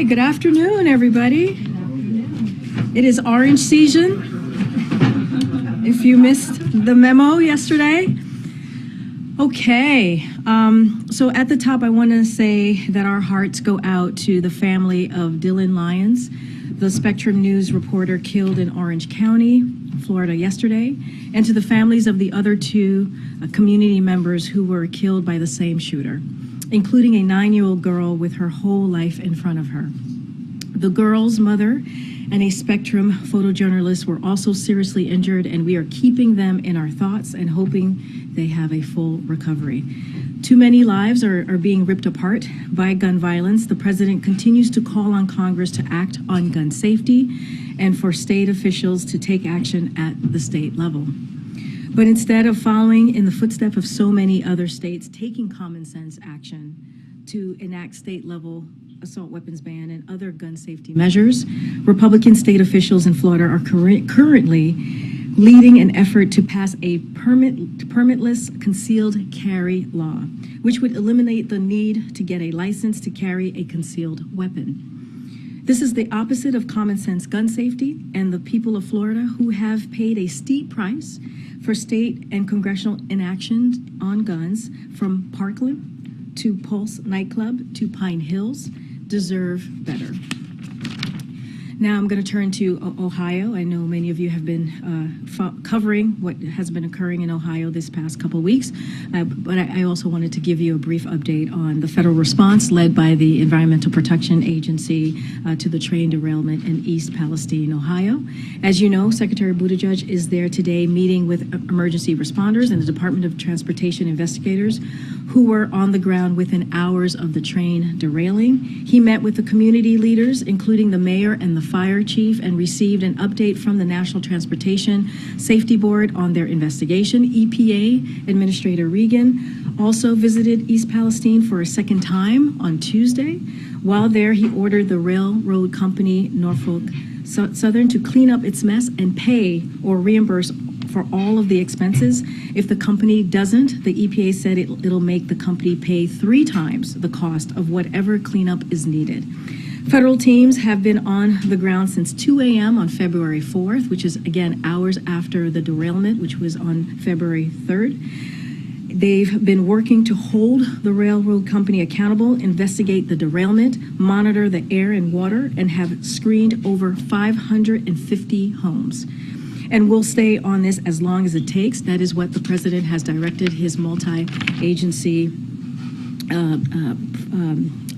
Good afternoon, everybody. It is orange season. If you missed the memo yesterday. Okay, so at the top, I want to say that our hearts go out to the family of Dylan Lyons, the Spectrum News reporter killed in Orange County, Florida yesterday, and to the families of the other two community members who were killed by the same shooter, including a 9-year-old girl with her whole life in front of her. The girl's mother and a Spectrum photojournalist were also seriously injured, and we are keeping them in our thoughts and hoping they have a full recovery. Too many lives are being ripped apart by gun violence. The president continues to call on Congress to act on gun safety and for state officials to take action at the state level. But instead of following in the footsteps of so many other states taking common sense action to enact state-level assault weapons ban and other gun safety measures, Republican state officials in Florida are currently leading an effort to pass a permitless concealed carry law, which would eliminate the need to get a license to carry a concealed weapon. This is the opposite of common sense gun safety, and the people of Florida, who have paid a steep price for state and congressional inaction on guns, from Parkland to Pulse nightclub to Pine Hills, deserve better. Now I'm going to turn to Ohio. I know many of you have been covering what has been occurring in Ohio this past couple weeks, but I also wanted to give you a brief update on the federal response led by the Environmental Protection Agency to the train derailment in East Palestine, Ohio. As you know, Secretary Buttigieg is there today meeting with emergency responders and the Department of Transportation investigators who were on the ground within hours of the train derailing. He met with the community leaders, including the mayor and the fire chief, and received an update from the National Transportation Safety Board on their investigation. EPA Administrator Regan also visited East Palestine for a second time on Tuesday. While there, he ordered the railroad company Norfolk Southern to clean up its mess and pay or reimburse for all of the expenses. If the company doesn't, the EPA said it'll make the company pay 3 times the cost of whatever cleanup is needed. Federal teams have been on the ground since 2 a.m. on February 4th, which is, again, hours after the derailment, which was on February 3rd. They've been working to hold the railroad company accountable, investigate the derailment, monitor the air and water, and have screened over 550 homes. And we'll stay on this as long as it takes. That is what the president has directed his multi-agency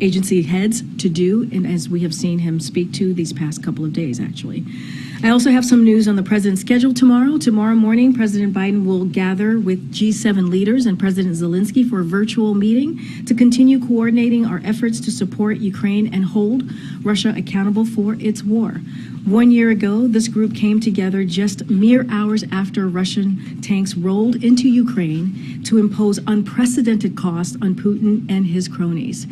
agency heads to do, and as we have seen him speak to these past couple of days, actually. I also have some news on the president's schedule tomorrow. Tomorrow morning, President Biden will gather with G7 leaders and President Zelensky for a virtual meeting to continue coordinating our efforts to support Ukraine and hold Russia accountable for its war. 1 year ago, this group came together just mere hours after Russian tanks rolled into Ukraine to impose unprecedented costs on Putin and his cronies.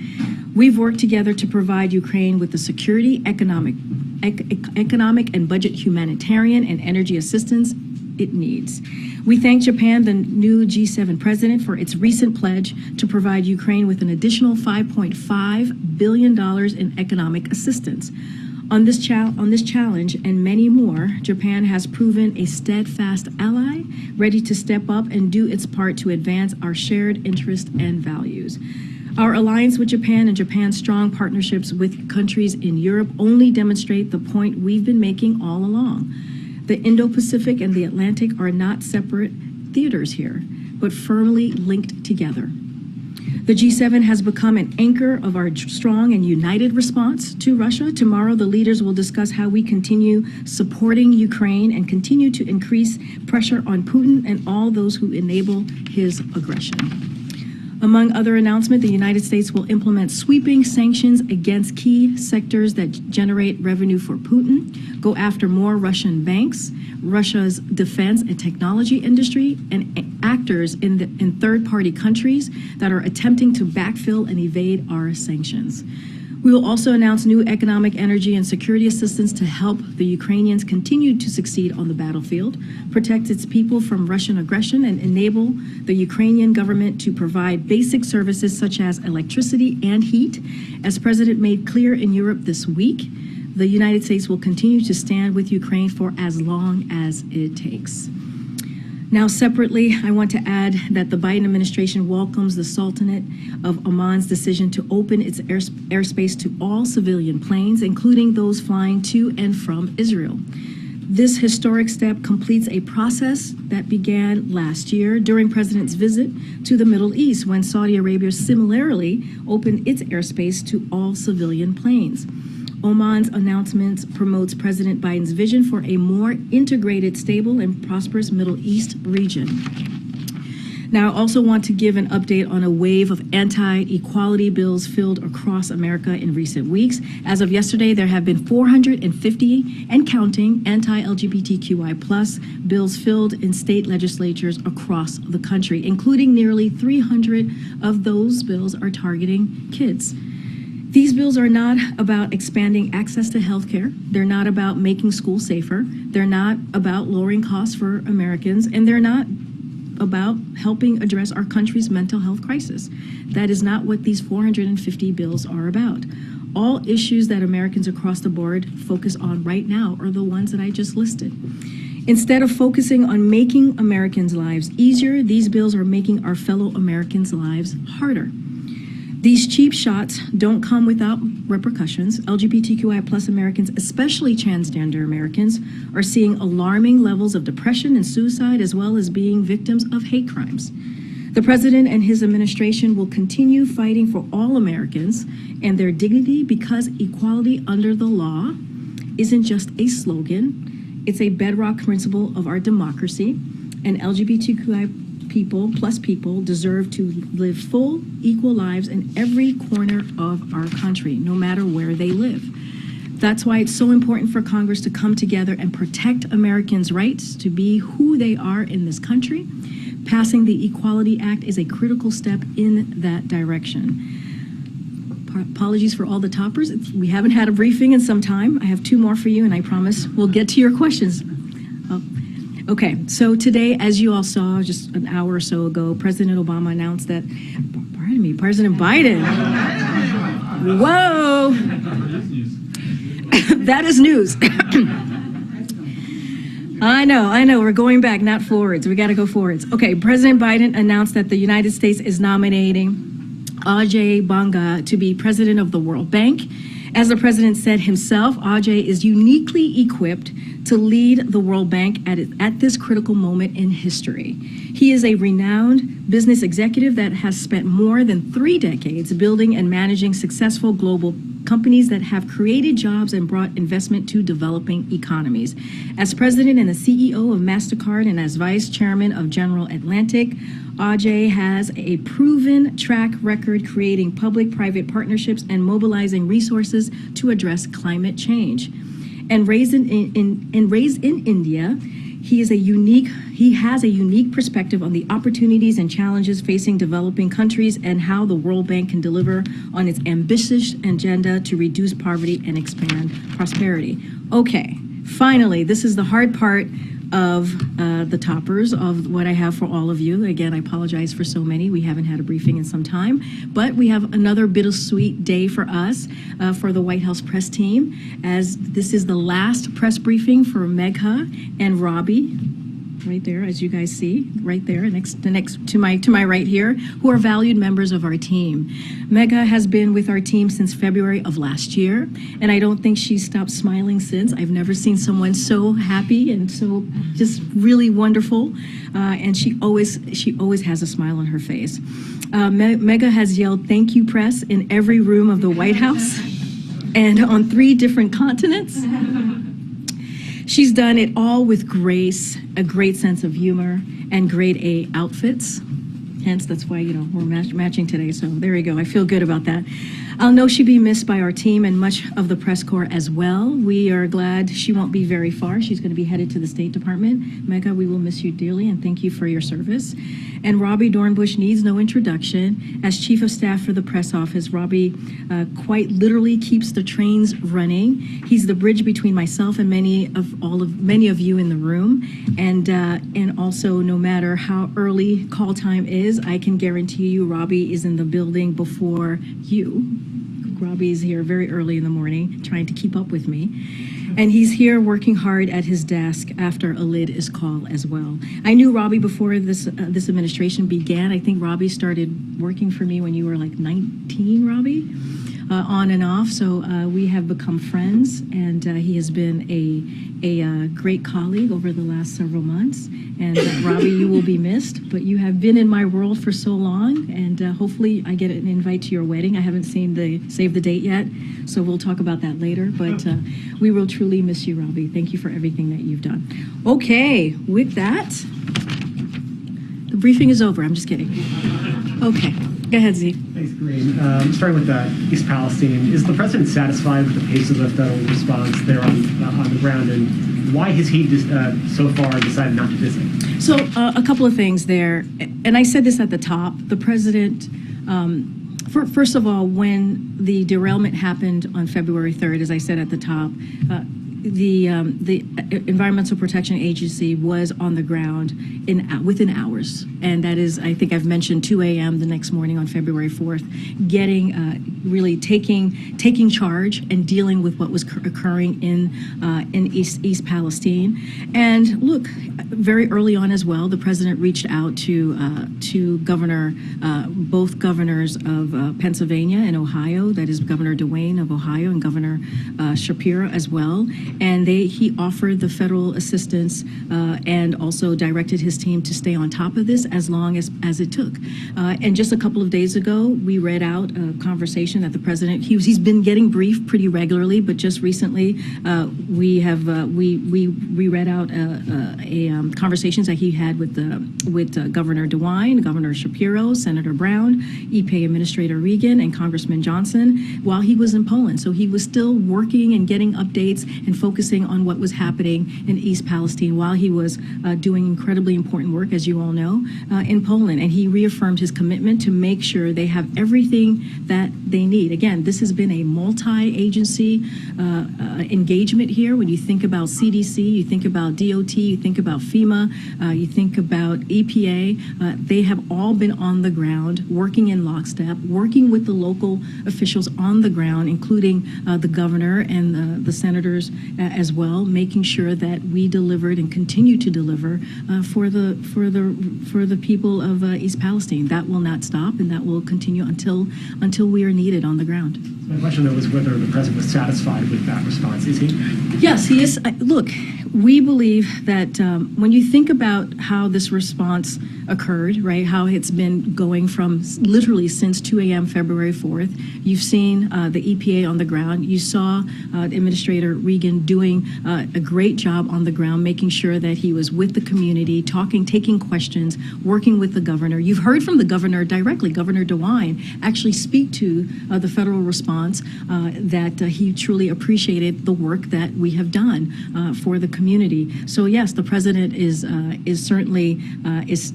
We've worked together to provide Ukraine with the security, economic and budget humanitarian and energy assistance it needs. We thank Japan, the new G7 president, for its recent pledge to provide Ukraine with an additional $5.5 billion in economic assistance. On this challenge and many more, Japan has proven a steadfast ally, ready to step up and do its part to advance our shared interests and values. Our alliance with Japan and Japan's strong partnerships with countries in Europe only demonstrate the point we've been making all along. The Indo-Pacific and the Atlantic are not separate theaters here, but firmly linked together. The G7 has become an anchor of our strong and united response to Russia. Tomorrow, the leaders will discuss how we continue supporting Ukraine and continue to increase pressure on Putin and all those who enable his aggression. Among other announcements, the United States will implement sweeping sanctions against key sectors that generate revenue for Putin, go after more Russian banks, Russia's defense and technology industry, and actors in third-party countries that are attempting to backfill and evade our sanctions. We will also announce new economic, energy, and security assistance to help the Ukrainians continue to succeed on the battlefield, protect its people from Russian aggression, and enable the Ukrainian government to provide basic services such as electricity and heat. As President made clear in Europe this week, the United States will continue to stand with Ukraine for as long as it takes. Now, separately, I want to add that the Biden administration welcomes the Sultanate of Oman's decision to open its airspace to all civilian planes, including those flying to and from Israel. This historic step completes a process that began last year during President's visit to the Middle East, when Saudi Arabia similarly opened its airspace to all civilian planes. Oman's announcement promotes President Biden's vision for a more integrated, stable, and prosperous Middle East region. Now, I also want to give an update on a wave of anti-equality bills filed across America in recent weeks. As of yesterday, there have been 450 and counting anti-LGBTQI+ bills filed in state legislatures across the country, including nearly 300 of those bills are targeting kids. These bills are not about expanding access to health care. They're not about making schools safer. They're not about lowering costs for Americans, and they're not about helping address our country's mental health crisis. That is not what these 450 bills are about. All issues that Americans across the board focus on right now are the ones that I just listed. Instead of focusing on making Americans' lives easier, these bills are making our fellow Americans' lives harder. These cheap shots don't come without repercussions. LGBTQI+ Americans, especially transgender Americans, are seeing alarming levels of depression and suicide, as well as being victims of hate crimes. The President and his administration will continue fighting for all Americans and their dignity, because equality under the law isn't just a slogan, it's a bedrock principle of our democracy, and LGBTQI people deserve to live full, equal lives in every corner of our country, no matter where they live. That's why it's so important for Congress to come together and protect Americans' rights to be who they are in this country. Passing the Equality Act is a critical step in that direction. Apologies for all the toppers. We haven't had a briefing in some time. I have two more for you, and I promise we'll get to your questions. Okay, so today, as you all saw just an hour or so ago, President Obama announced that, President Biden, whoa, that is news. I know, we're going back, not forwards. We gotta go forwards. Okay, President Biden announced that the United States is nominating Ajay Banga to be president of the World Bank. As the president said himself, Ajay is uniquely equipped to lead the World Bank at this critical moment in history. He is a renowned business executive that has spent more than 3 decades building and managing successful global companies that have created jobs and brought investment to developing economies. As president and the CEO of MasterCard and as vice chairman of General Atlantic, Ajay has a proven track record creating public-private partnerships and mobilizing resources to address climate change. And raised in India, he has a unique perspective on the opportunities and challenges facing developing countries and how the World Bank can deliver on its ambitious agenda to reduce poverty and expand prosperity. Okay, finally, this is the hard part of the toppers of what I have for all of you. Again, I apologize for so many. We haven't had a briefing in some time, but we have another bittersweet day for us, for the White House press team, as this is the last press briefing for Megha and Robbie, right there, as you guys see, right there, next to my right here, who are valued members of our team. Megha has been with our team since February of last year, and I don't think she's stopped smiling since. I've never seen someone so happy and so just really wonderful, and she always has a smile on her face. Megha has yelled "Thank you, press" in every room of the White House and on 3 different continents. She's done it all with grace, a great sense of humor, and grade A outfits. Hence, that's why, we're matching today. So there you go. I feel good about that. I'll know she'll be missed by our team and much of the press corps as well. We are glad she won't be very far. She's going to be headed to the State Department. Megha, we will miss you dearly, and thank you for your service. And Robbie Dornbush needs no introduction. As Chief of Staff for the press office, Robbie quite literally keeps the trains running. He's the bridge between myself and many of you in the room. And also, no matter how early call time is, I can guarantee you Robbie is in the building before you. Robbie is here very early in the morning trying to keep up with me. And he's here working hard at his desk after a lid is called as well. I knew Robbie before this administration began. I think Robbie started working for me when you were like 19, Robbie, on and off. So we have become friends, and he has been a great colleague over the last several months. And Robbie, you will be missed, but you have been in my world for so long, and hopefully I get an invite to your wedding. I haven't seen the save the date yet, so we'll talk about that later. But we will truly miss you, Robbie. Thank you for everything that you've done. Okay, with that, the briefing is over. I'm just kidding. Okay, go ahead, Z. Thanks, Green. Starting with East Palestine, is the president satisfied with the pace of the federal response there on the ground, and why has he so far decided not to visit? So a couple of things there, and I said this at the top. The president, first of all, when the derailment happened on February 3rd, as I said at the top, the Environmental Protection Agency was on the ground within hours, and that is, I think I've mentioned, 2 a.m. the next morning on February 4th, really taking charge and dealing with what was occurring in East Palestine. And look, very early on as well, the president reached out to both governors of Pennsylvania and Ohio, that is Governor DeWayne of Ohio and Governor Shapiro as well. And he offered the federal assistance and also directed his team to stay on top of this as long as it took. And just a couple of days ago, we read out a conversation that the president, he's been getting briefed pretty regularly, but just recently we read out conversations that he had with Governor DeWine, Governor Shapiro, Senator Brown, EPA Administrator Regan, and Congressman Johnson while he was in Poland. So he was still working and getting updates and focusing on what was happening in East Palestine while he was doing incredibly important work, as you all know, in Poland. And he reaffirmed his commitment to make sure they have everything that they need. Again, this has been a multi-agency engagement here. When you think about CDC, you think about DOT, you think about FEMA, you think about EPA, they have all been on the ground, working in lockstep, working with the local officials on the ground, including the governor and the senators as well, making sure that we delivered and continue to deliver for the people of East Palestine. That will not stop, and that will continue until we are needed on the ground. My question, though, was whether the president was satisfied with that response. Is he? Yes, he is. Look, we believe that when you think about how this response occurred, right, how it's been going from literally since 2 a.m. February 4th, you've seen the EPA on the ground. You saw Administrator Regan doing a great job on the ground, making sure that he was with the community, talking, taking questions, working with the governor. You've heard from the governor directly, Governor DeWine, actually speak to the federal response, that he truly appreciated the work that we have done for the community. So yes, the president is certainly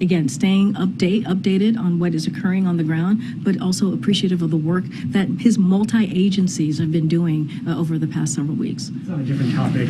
again staying updated on what is occurring on the ground, but also appreciative of the work that his multi-agencies have been doing over the past several weeks. It's on a different topic.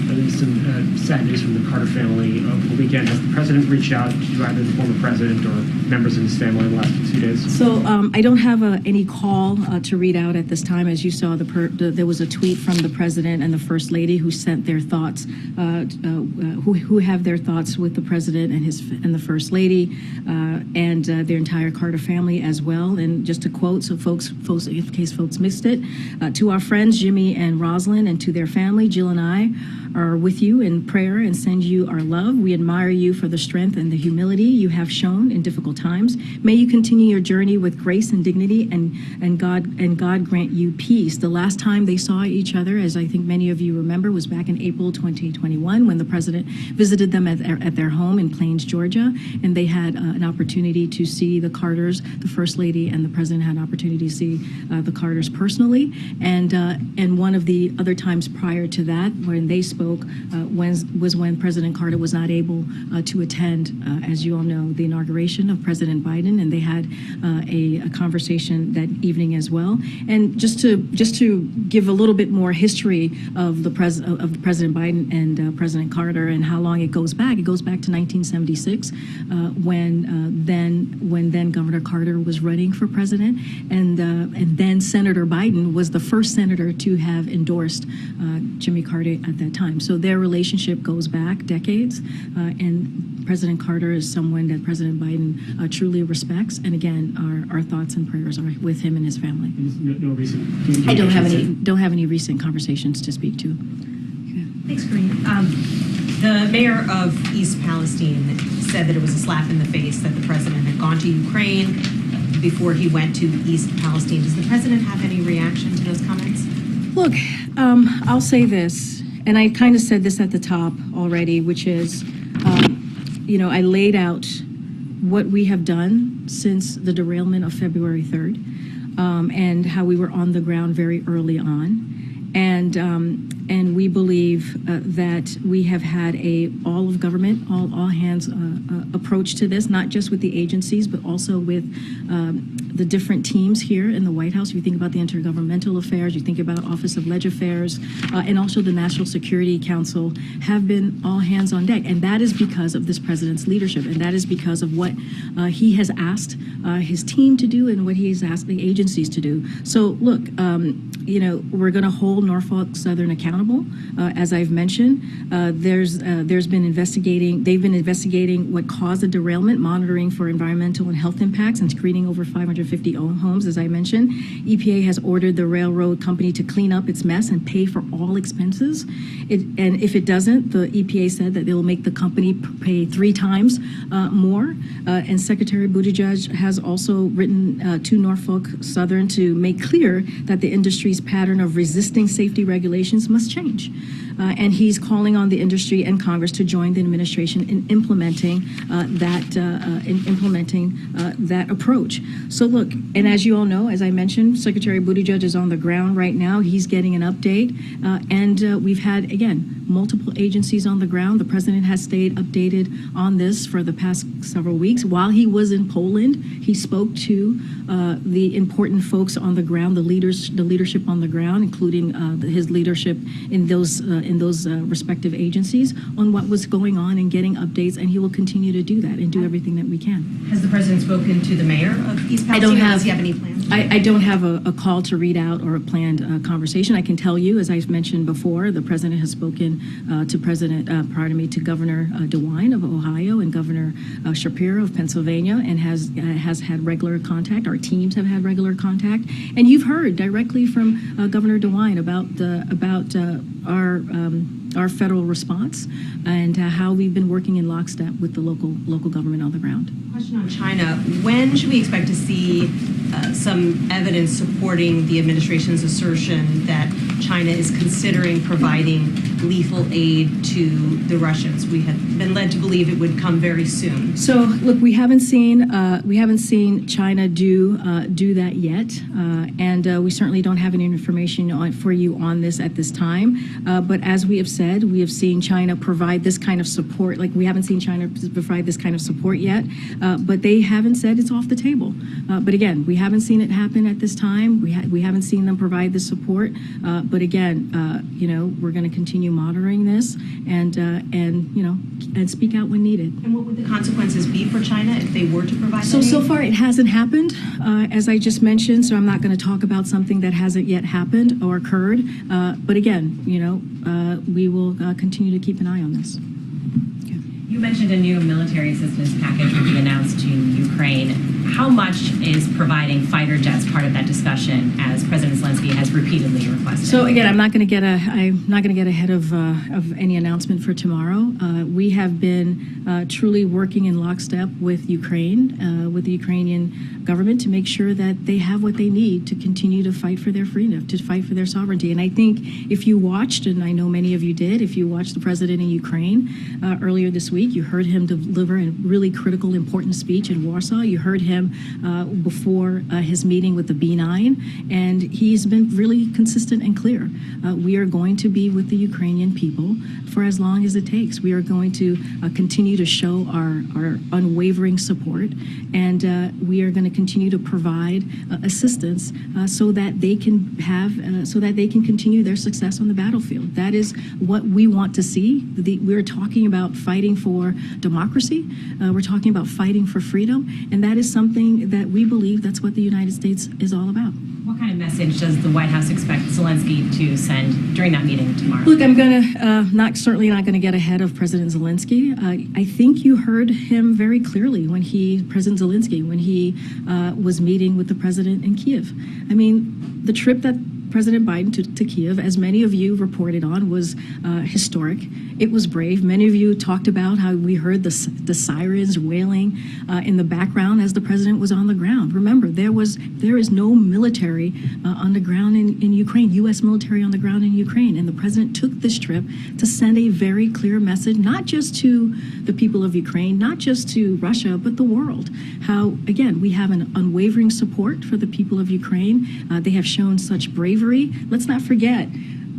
At least some sad news from the Carter family over the weekend. Has the president reached out to either the former president or members of his family in the last few days? So I don't have any call to read out at this time. As you saw, there was a tweet from the president and the first lady who sent their thoughts, who have their thoughts with the president and the first lady and their entire Carter family as well. And just to quote, so folks, in case folks missed it, to our friends Jimmy and Rosalind and to their family, Jill and I are are with you in prayer and send you our love. We admire you for the strength and the humility you have shown in difficult times. May you continue your journey with grace and dignity, and God grant you peace. The last time they saw each other, as I think many of you remember, was back in April 2021 when the president visited them at their home in Plains, Georgia, and they had an opportunity to see the Carters. The First Lady and the President had an opportunity to see the Carters personally, and one of the other times prior to that when they spoke was when President Carter was not able to attend, as you all know, the inauguration of President Biden, and they had a conversation that evening as well. And just to give a little bit more history of President Biden and President Carter and how long it goes back to 1976 when then Governor Carter was running for president, and then Senator Biden was the first senator to have endorsed Jimmy Carter at that time. So their relationship goes back decades, and President Carter is someone that President Biden truly respects. And again, our thoughts and prayers are with him and his family. No recent. I don't have any recent conversations to speak to. Thanks, Corinne. The mayor of East Palestine said that it was a slap in the face that the president had gone to Ukraine before he went to East Palestine. Does the president have any reaction to those comments? Look, I'll say this, and I kind of said this at the top already, which is, I laid out what we have done since the derailment of February 3rd, and how we were on the ground very early on. And we believe that we have had a all of government, all hands approach to this, not just with the agencies, but also with the different teams here in the White House. If you think about the intergovernmental affairs, you think about Office of Leg Affairs, and also the National Security Council have been all hands on deck. And that is because of this president's leadership. And that is because of what he has asked his team to do and what he has asked the agencies to do. So look, we're going to hold Norfolk Southern accountable. As I've mentioned, they've been investigating what caused the derailment, monitoring for environmental and health impacts, and screening over 550 homes, as I mentioned. EPA has ordered the railroad company to clean up its mess and pay for all expenses. And if it doesn't, the EPA said that they will make the company pay 3 times more. And Secretary Buttigieg has also written to Norfolk Southern to make clear that the industry's pattern of resisting safety regulations must change. And he's calling on the industry and Congress to join the administration in implementing that approach. So look, and as you all know, as I mentioned, Secretary Buttigieg is on the ground right now. He's getting an update, and we've had, again, multiple agencies on the ground. The president has stayed updated on this for the past several weeks. While he was in Poland, he spoke to the important folks on the ground, the leadership on the ground, including his leadership in those respective agencies, on what was going on and getting updates, and he will continue to do that and do everything that we can. Has the president spoken to the mayor of East Palestine? Does he have any plans? I don't have a call to read out or a planned conversation. I can tell you, as I've mentioned before, the president has spoken to Governor DeWine of Ohio and Governor Shapiro of Pennsylvania, and has had regular contact. Our teams have had regular contact, and you've heard directly from Governor DeWine about our federal response and how we've been working in lockstep with the local government on the ground. Question on China. When should we expect to see some evidence supporting the administration's assertion that China is considering providing lethal aid to the Russians? We have been led to believe it would come very soon. So look, we haven't seen China do that yet, and we certainly don't have any information for you on this at this time. But as we have said, we have seen China provide this kind of support. Like, we haven't seen China provide this kind of support yet, but they haven't said it's off the table. But again, we haven't seen it happen at this time. We haven't seen them provide the support. But again, we're going to continue monitoring this and speak out when needed. And what would the consequences be for China if they were to provide that aid? So far it hasn't happened, as I just mentioned. So I'm not going to talk about something that hasn't yet happened or occurred. But again, we will continue to keep an eye on this. Okay. You mentioned a new military assistance package will be announced to Ukraine. How much is providing fighter jets part of that discussion, as President Zelensky has repeatedly requested. So again, I'm not going to get ahead of any announcement for tomorrow. We have been truly working in lockstep with Ukraine, with the Ukrainian government, to make sure that they have what they need to continue to fight for their freedom, to fight for their sovereignty. And I think if you watched, and I know many of you did, if you watched the president in Ukraine earlier this week, you heard him deliver a really critical, important speech in Warsaw. You heard him before his meeting with the B9, and he's been really consistent and clear. We are going to be with the Ukrainian people for as long as it takes. We are going to continue to show our unwavering support, and we are going to continue to provide assistance so that they can continue their success on the battlefield. That is what we want to see. We're talking about fighting for democracy. We're talking about fighting for freedom, and that is something that we believe that's what the United States is all about. What kind of message does the White House expect Zelensky to send during that meeting tomorrow? Look, I'm going to certainly not going to get ahead of President Zelensky. I think you heard him very clearly when President Zelensky, when he was meeting with the president in Kiev. I mean, the trip that President Biden to Kiev, as many of you reported on, was historic. It was brave. Many of you talked about how we heard the sirens wailing in the background as the president was on the ground. Remember, there is no military on the ground in Ukraine, U.S. military on the ground in Ukraine. And the president took this trip to send a very clear message, not just to the people of Ukraine, not just to Russia, but the world. How, again, we have an unwavering support for the people of Ukraine. They have shown such bravery. Let's not forget,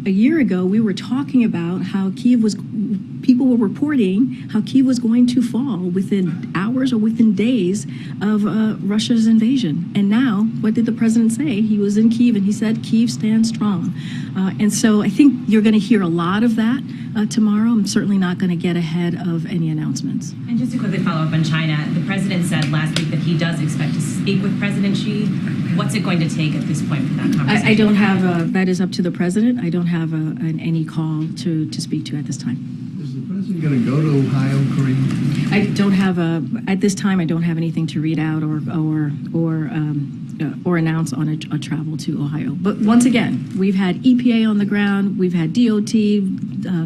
a year ago, we were talking about how people were reporting how Kyiv was going to fall within hours or within days of Russia's invasion. And now, what did the president say? He was in Kyiv and he said, Kyiv stands strong. And so I think you're going to hear a lot of that tomorrow. I'm certainly not going to get ahead of any announcements. And just to quickly follow up on China, the president said last week that he does expect to speak with President Xi. What's it going to take at this point for that conversation? I don't have that is up to the president. I don't have any call to speak to at this time. Is the president going to go to Ohio, Kareem? I don't have at this time. I don't have anything to read out or announce on a travel to Ohio. But once again, we've had EPA on the ground. We've had DOT.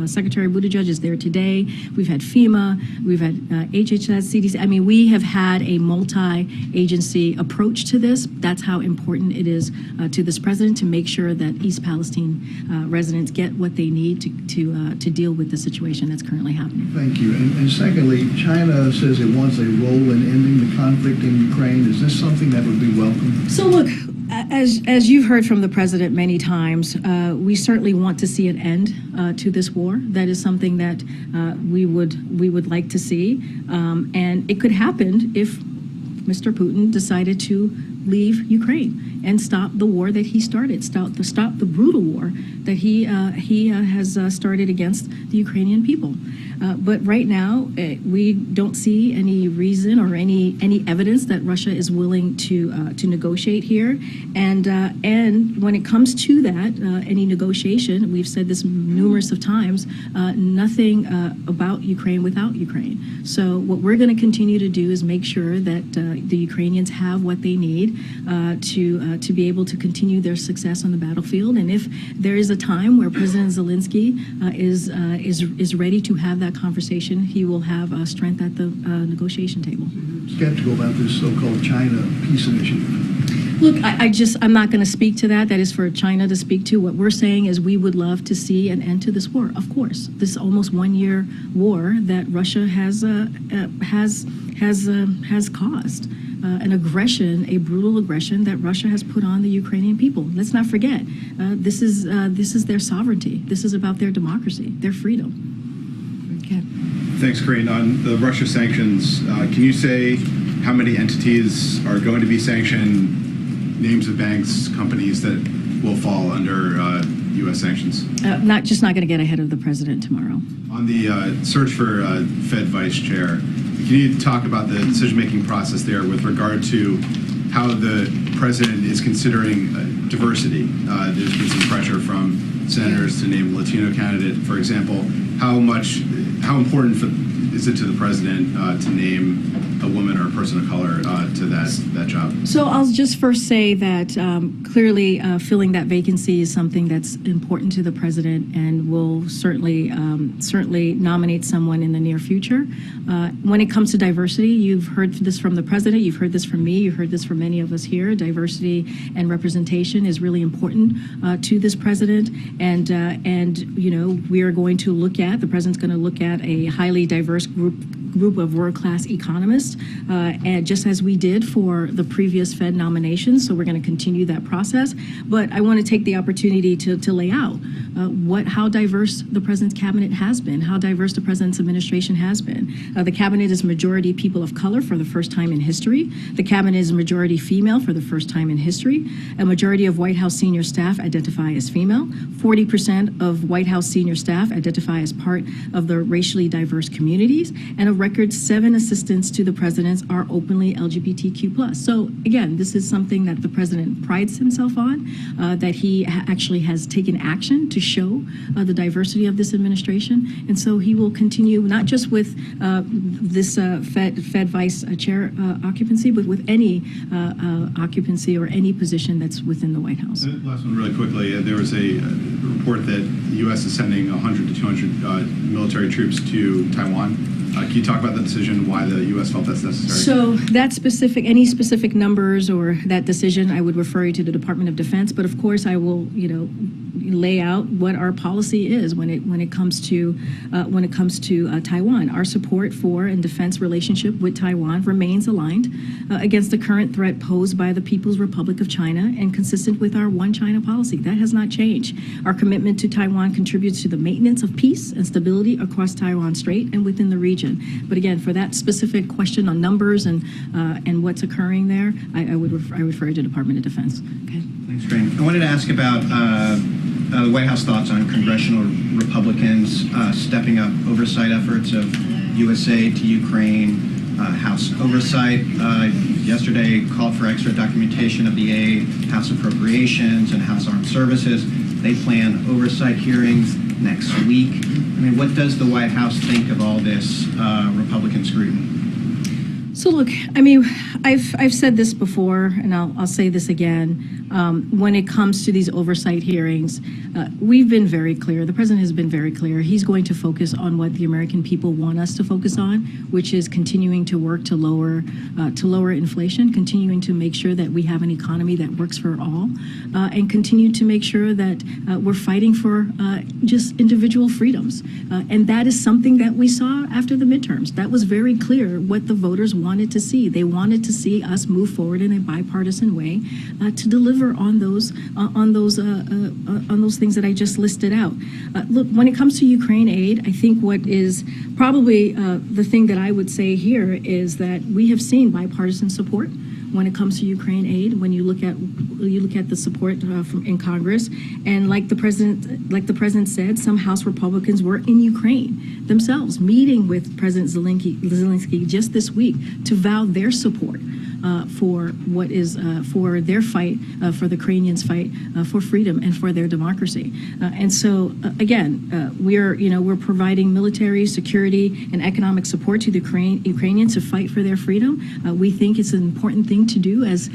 Secretary Buttigieg is there today. We've had FEMA. We've had HHS, CDC. I mean, we have had a multi-agency approach to this. That's how important it is to this president to make sure that East Palestine residents get what they need to deal with the situation that's currently happening. Thank you. And secondly, China says it wants a role in ending the conflict in Ukraine. Is this something that would be welcome? So look, as you've heard from the president many times, we certainly want to see an end to this war. That is something that we would like to see, and it could happen if Mr. Putin decided to leave Ukraine and stop the war that he started, stop the brutal war that he has started against the Ukrainian people. But right now, we don't see any reason or any evidence that Russia is willing to negotiate here. And when it comes to that, any negotiation, we've said this numerous of times, nothing about Ukraine without Ukraine. So what we're going to continue to do is make sure that the Ukrainians have what they need to be able to continue their success on the battlefield. And if there is a time where President Zelensky is ready to have that conversation, he will have strength at the negotiation table. Skeptical about this so-called China peace initiative. Look, I'm not going to speak to that. That is for China to speak to. What we're saying is we would love to see an end to this war. Of course, this almost 1 year war that Russia has caused. An aggression, a brutal aggression that Russia has put on the Ukrainian people. Let's not forget, this is their sovereignty. This is about their democracy, their freedom. Okay. Thanks, Karine. On the Russia sanctions, can you say how many entities are going to be sanctioned, names of banks, companies that will fall under U.S. sanctions? Not going to get ahead of the president tomorrow. On the search for Fed vice chair, can you talk about the decision-making process there with regard to how the president is considering diversity? There's been some pressure from senators to name a Latino candidate, for example. How important is it to the president to name a woman or a person of color to that job? So I'll just first say that clearly filling that vacancy is something that's important to the president, and will certainly nominate someone in the near future. When it comes to diversity, you've heard this from the president, you've heard this from me, you've heard this from many of us here. Diversity and representation is really important to this president, and we are going to the president's going to look at a highly diverse group of world-class economists, and just as we did for the previous Fed nominations. So we're going to continue that process. But I want to take the opportunity to lay out how diverse the president's cabinet has been, how diverse the president's administration has been. The cabinet is majority people of color for the first time in history. The cabinet is majority female for the first time in history. A majority of White House senior staff identify as female. 40% of White House senior staff identify as part of the racially diverse communities, and a record 7 assistants to the presidents are openly LGBTQ+. So again, this is something that the president prides himself on, that he actually has taken action to show the diversity of this administration. And so he will continue not just with this Fed vice chair occupancy, but with any occupancy or any position that's within the White House. Last one really quickly. There was a report that the U.S. is sending 100 to 200 military troops to Taiwan. Can you talk about the decision, why the U.S. felt that's necessary? So any specific numbers or that decision, I would refer you to the Department of Defense. But of course, I will, lay out what our policy is when it comes to Taiwan. Our support for and defense relationship with Taiwan remains aligned against the current threat posed by the People's Republic of China and consistent with our One China policy. That has not changed. Our commitment to Taiwan contributes to the maintenance of peace and stability across Taiwan Strait and within the region. But again, for that specific question on numbers and what's occurring there, I would refer you to Department of Defense. Okay. Thanks, Grant. I wanted to ask about the White House thoughts on congressional Republicans stepping up oversight efforts of USA to Ukraine. House oversight yesterday called for extra documentation of the aid, House Appropriations and House Armed Services. They plan oversight hearings next week. I mean, what does the White House think of all this Republican scrutiny? So look, I mean, I've said this before, and I'll say this again. When it comes to these oversight hearings, we've been very clear. The president has been very clear. He's going to focus on what the American people want us to focus on, which is continuing to work to lower inflation, continuing to make sure that we have an economy that works for all, and continue to make sure that we're fighting for just individual freedoms. And that is something that we saw after the midterms. That was very clear what the voters wanted to see. They wanted to see us move forward in a bipartisan way to deliver on those things that I just listed out. Look, when it comes to Ukraine aid, I think what is probably the thing that I would say here is that we have seen bipartisan support when it comes to Ukraine aid. When you look at the support from in Congress, and like the president said, some House Republicans were in Ukraine themselves, meeting with President Zelensky just this week to vow their support for what is for their fight, for the Ukrainians' fight for freedom and for their democracy. And so again, we're providing military, security, and economic support to the Ukrainians to fight for their freedom. We think it's an important thing to do as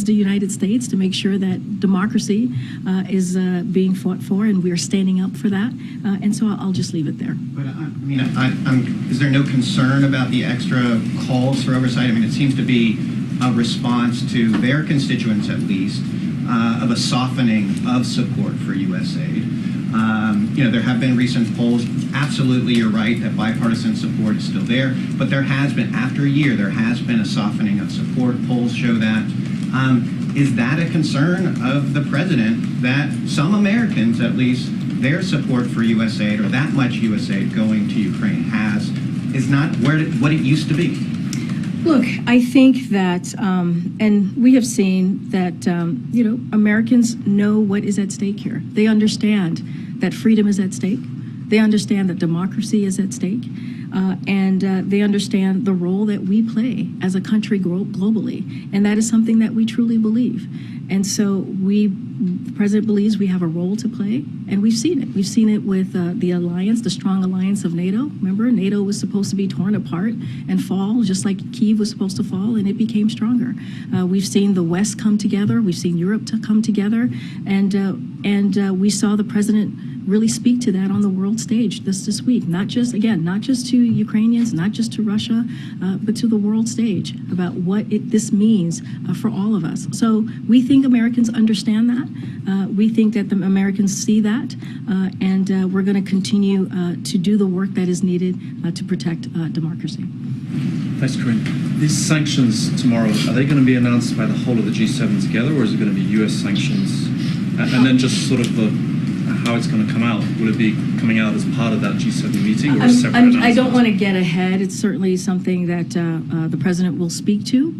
the United States, to make sure that democracy is being fought for, and we are standing up for that. And so I'll just leave it there. But is there no concern about the extra calls for oversight? I mean, it seems to be a response to their constituents, at least, of a softening of support for U.S. aid. There have been recent polls. Absolutely, you're right that bipartisan support is still there, but there has been, after a year, there has been a softening of support. Polls show that. Is that a concern of the president, that some Americans, at least, their support for U.S. aid, or that much U.S. aid going to Ukraine, is not what it used to be? Look, I think that, and we have seen that, Americans know what is at stake here. They understand that freedom is at stake. They understand that democracy is at stake. And they understand the role that we play as a country globally. And that is something that we truly believe. And so the president believes we have a role to play, and we've seen it. We've seen it with the alliance, the strong alliance of NATO. Remember, NATO was supposed to be torn apart and fall, just like Kyiv was supposed to fall, and it became stronger. We've seen the West come together. We've seen Europe to come together, and we saw the president really speak to that on the world stage this week. Not just to Ukrainians, not just to Russia, but to the world stage about what this means for all of us. So we think Americans understand that. We think that the Americans see that, and we're going to continue to do the work that is needed to protect democracy. Thanks, Corinne. These sanctions tomorrow, are they going to be announced by the whole of the G7 together, or is it going to be U.S. sanctions? And then just sort of how it's going to come out. Will it be coming out as part of that G7 meeting or a separate announcement? I don't want to get ahead. It's certainly something that the president will speak to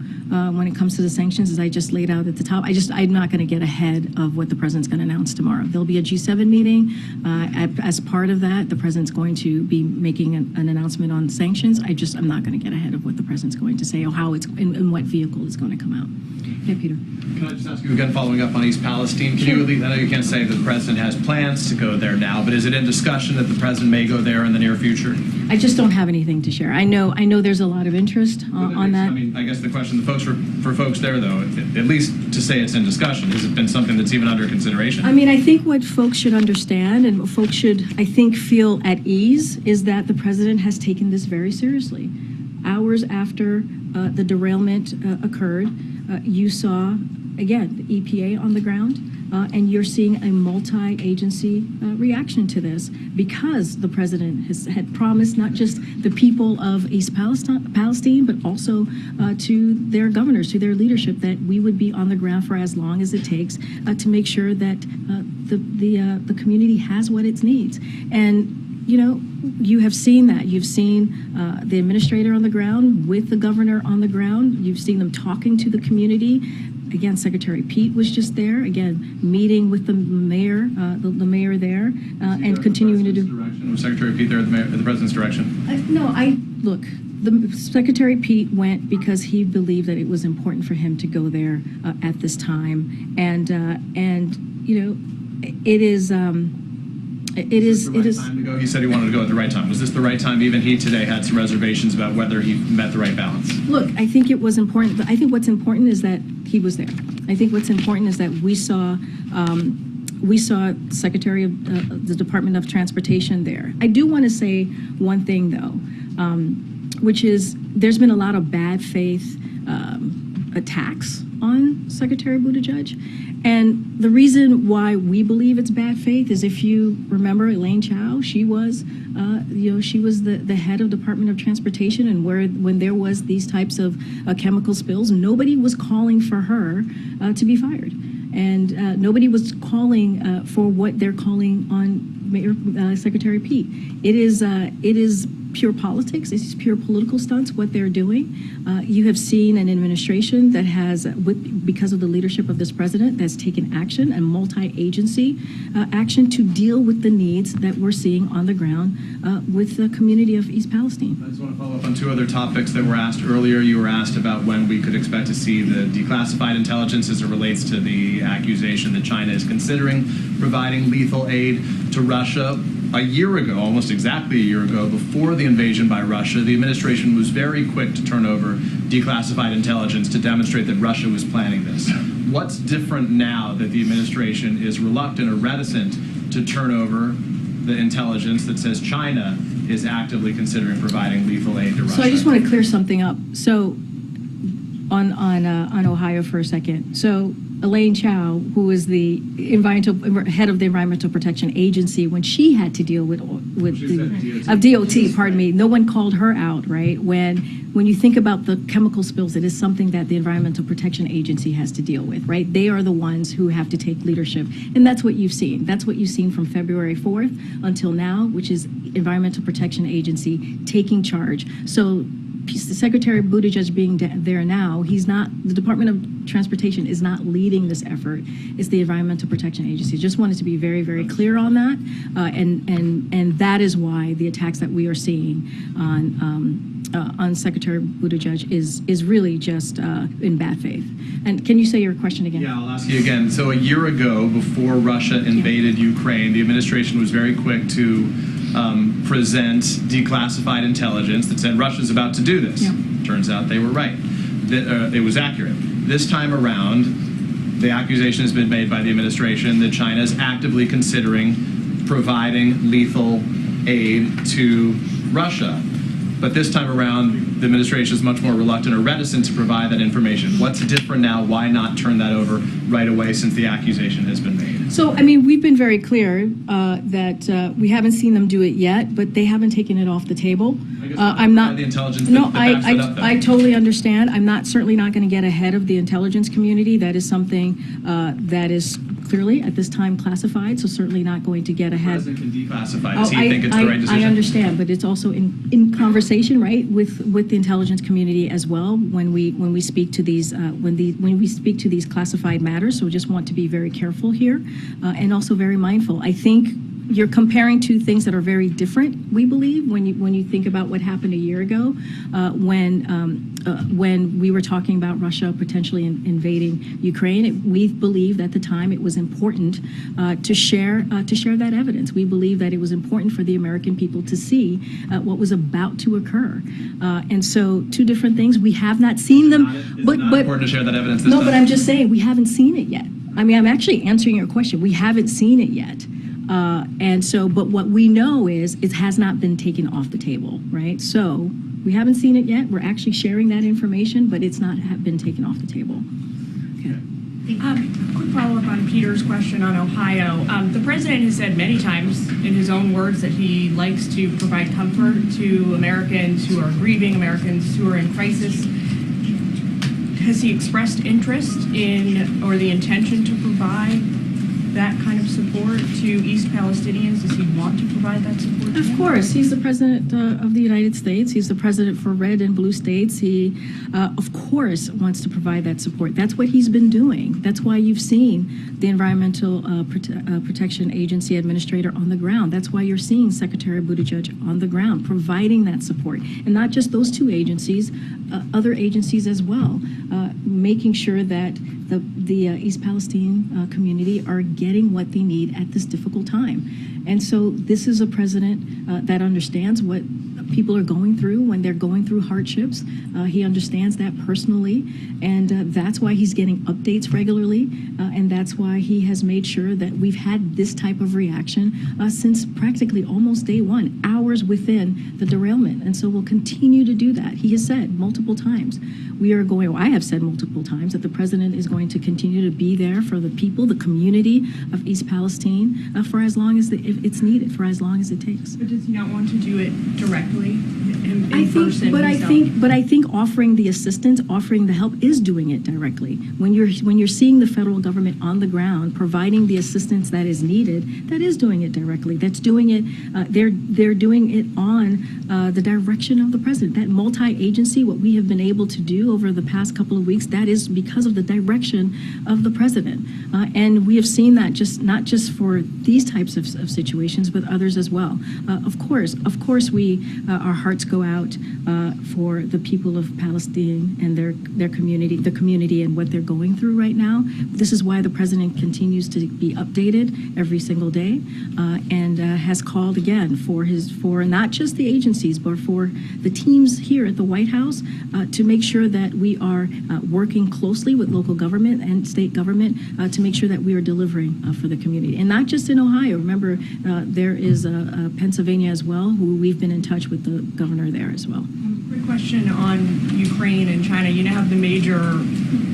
when it comes to the sanctions, as I just laid out at the top. I'm not going to get ahead of what the president's going to announce tomorrow. There'll be a G7 meeting. As part of that, the president's going to be making an announcement on sanctions. I'm not going to get ahead of what the president's going to say or how it's in what vehicle it's going to come out. Yeah, Peter. Can I just ask you again, following up on East Palestine, can you at least, I know you can't say that the president has plans to go there now, but is it in discussion that the president may go there in the near future? I just don't have anything to share. I know there's a lot of interest on that. I mean, I guess the question for folks there, though, at least to say it's in discussion, has it been something that's even under consideration? I mean, I think what folks should understand and what folks should, I think, feel at ease is that the president has taken this very seriously. Hours after the derailment occurred, you saw, again, the EPA on the ground, and you're seeing a multi-agency reaction to this because the president had promised not just the people of East Palestine, but also to their governors, to their leadership, that we would be on the ground for as long as it takes to make sure that the community has what it needs. And you have seen that. You've seen the administrator on the ground with the governor on the ground. You've seen them talking to the community. Again, Secretary Pete was just there, again, meeting with the mayor, the mayor there, and continuing to do. Was Secretary Pete there at the president's direction? Look, the Secretary Pete went because he believed that it was important for him to go there at this time. And it is. It is. Time to go? He said he wanted to go at the right time. Was this the right time? Even he today had some reservations about whether he met the right balance. Look, I think it was important. But I think what's important is that he was there. I think what's important is that we saw Secretary of the Department of Transportation there. I do want to say one thing though, which is there's been a lot of bad faith attacks on Secretary Buttigieg. And the reason why we believe it's bad faith is, if you remember, Elaine Chao, she was the head of Department of Transportation, and when there was these types of chemical spills, nobody was calling for her to be fired, and nobody was calling for what they're calling on Secretary Pete. It is pure politics. It's pure political stunts, what they're doing. You have seen an administration that has, because of the leadership of this president, that's taken action and multi-agency action to deal with the needs that we're seeing on the ground with the community of East Palestine. I just want to follow up on two other topics that were asked earlier. You were asked about when we could expect to see the declassified intelligence as it relates to the accusation that China is considering providing lethal aid to Russia. A year ago, almost exactly a year ago, before the invasion by Russia, the administration was very quick to turn over declassified intelligence to demonstrate that Russia was planning this. What's different now that the administration is reluctant or reticent to turn over the intelligence that says China is actively considering providing lethal aid to Russia? So I just want to clear something up. So on Ohio for a second. So Elaine Chao, who is the head of the Environmental Protection Agency, when she had to deal with DOT, pardon me, no one called her out, right? When you think about the chemical spills, it is something that the Environmental Protection Agency has to deal with, right? They are the ones who have to take leadership, and that's what you've seen. That's what you've seen from February 4th until now, which is Environmental Protection Agency taking charge. So Secretary Buttigieg being there now, he's not, the Department of Transportation is not leading this effort. It's the Environmental Protection Agency. Just wanted to be very, very clear on that. And that is why the attacks that we are seeing on on Secretary Buttigieg is really just in bad faith. And can you say your question again? Yeah, I'll ask you again. So a year ago, before Russia invaded Ukraine, the administration was very quick to present declassified intelligence that said Russia's about to do this. Yeah. Turns out they were right. It was accurate. This time around, the accusation has been made by the administration that China is actively considering providing lethal aid to Russia. But this time around, the administration is much more reluctant or reticent to provide that information. What's different now? Why not turn that over right away since the accusation has been made? So, I mean, we've been very clear that we haven't seen them do it yet, but they haven't taken it off the table. I'm not. The intelligence No, that backs it up, though. I totally understand. I'm not certainly not going to get ahead of the intelligence community. That is something that is clearly at this time classified. So certainly not going to get The ahead. president can declassify. Does he think it's the right decision? I understand, but it's also in conversation, right, with the intelligence community as well when we speak to these when we speak to these classified matters. So we just want to be very careful here and also very mindful. I think you're comparing two things that are very different, we believe, when you think about what happened a year ago when we were talking about Russia potentially invading Ukraine. We believed at the time it was important to share that evidence. We believe that it was important for the American people to see what was about to occur. And so two different things. We have not seen them. It's not important to share that evidence this No, time. but I'm just saying we haven't seen it yet. I mean, I'm actually answering your question. We haven't seen it yet. And so, but what we know is it has not been taken off the table, right? So we haven't seen it yet. We're actually sharing that information, but it's not been taken off the table. Okay. Quick follow-up on Peter's question on Ohio. The president has said many times, in his own words, that he likes to provide comfort to Americans who are grieving, Americans who are in crisis. Has he expressed interest in or the intention to provide that kind of support to East Palestinians? Does he want to provide that support? Of course, he's the president of the United States. He's the president for red and blue states. He, of course, wants to provide that support. That's what he's been doing. That's why you've seen the Environmental Protection Agency administrator on the ground. That's why you're seeing Secretary Buttigieg on the ground providing that support. And not just those two agencies, other agencies as well, making sure that the East Palestine community are getting what they need at this difficult time. And so this is a president that understands what people are going through when they're going through hardships. He understands that personally, and that's why he's getting updates regularly, and that's why he has made sure that we've had this type of reaction since practically almost day one, hours within the derailment. And so we'll continue to do that. He has said multiple times, I have said multiple times that the president is going to continue to be there for the people, the community of East Palestine, for as long as it's needed, for as long as it takes. But does he not want to do it directly in person? But I think offering the assistance, offering the help is doing it directly. When you're seeing the federal government on the ground providing the assistance that is needed, that is doing it directly. That's doing it. They're doing it on the direction of the president. That multi-agency, what we have been able to do over the past couple of weeks, that is because of the direction of the president. And we have seen that not just for these types of situations, but others as well. Of course, our hearts go out for the people of Palestine and their community, the community, and what they're going through right now. This is why the president continues to be updated every single day, and has called again for not just the agencies, but for the teams here at the White House to make sure that we are working closely with local government and state government to make sure that we are delivering for the community, and not just in Ohio. Remember, there is Pennsylvania as well, who we've been in touch with the governor there as well. Quick question on Ukraine and China. You now have the major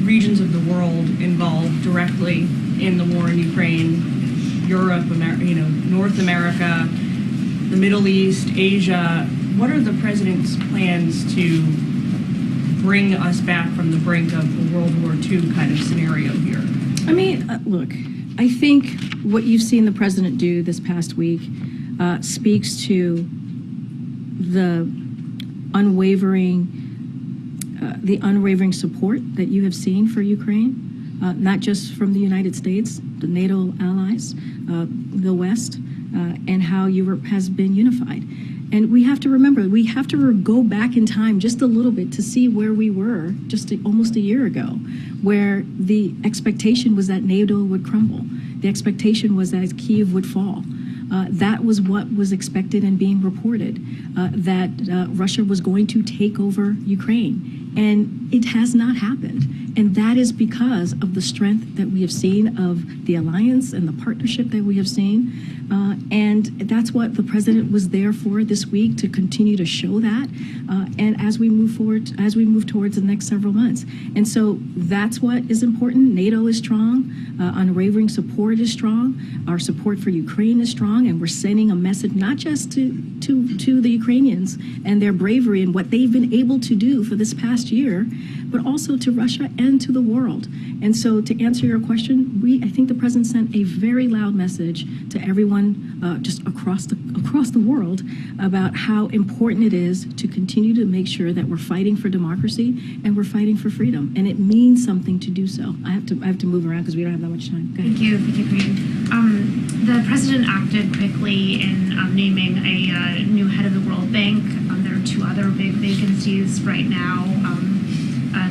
regions of the world involved directly in the war in Ukraine: Europe, North America, the Middle East, Asia. What are the president's plans to bring us back from the brink of a World War II kind of scenario here? I mean, look, I think what you've seen the president do this past week speaks to the unwavering support that you have seen for Ukraine, not just from the United States, the NATO allies, the West, and how Europe has been unified. And we have to remember, we have to go back in time just a little bit to see where we were just almost a year ago, where the expectation was that NATO would crumble. The expectation was that Kyiv would fall. That was what was expected and being reported, that Russia was going to take over Ukraine. And it has not happened. And that is because of the strength that we have seen of the alliance and the partnership that we have seen. And that's what the president was there for this week, to continue to show that. And as we move forward, as we move towards the next several months. And so that's what is important. NATO is strong. Unwavering support is strong. Our support for Ukraine is strong. And we're sending a message not just to the Ukrainians and their bravery and what they've been able to do for this past year, but also to Russia and to the world. And so to answer your question, I think the president sent a very loud message to everyone just across the world about how important it is to continue to make sure that we're fighting for democracy and we're fighting for freedom. And it means something to do so. I have to move around because we don't have that much time. Go ahead. Thank you, Corinne. The president acted quickly in naming a new head of the World Bank. There are two other big vacancies right now.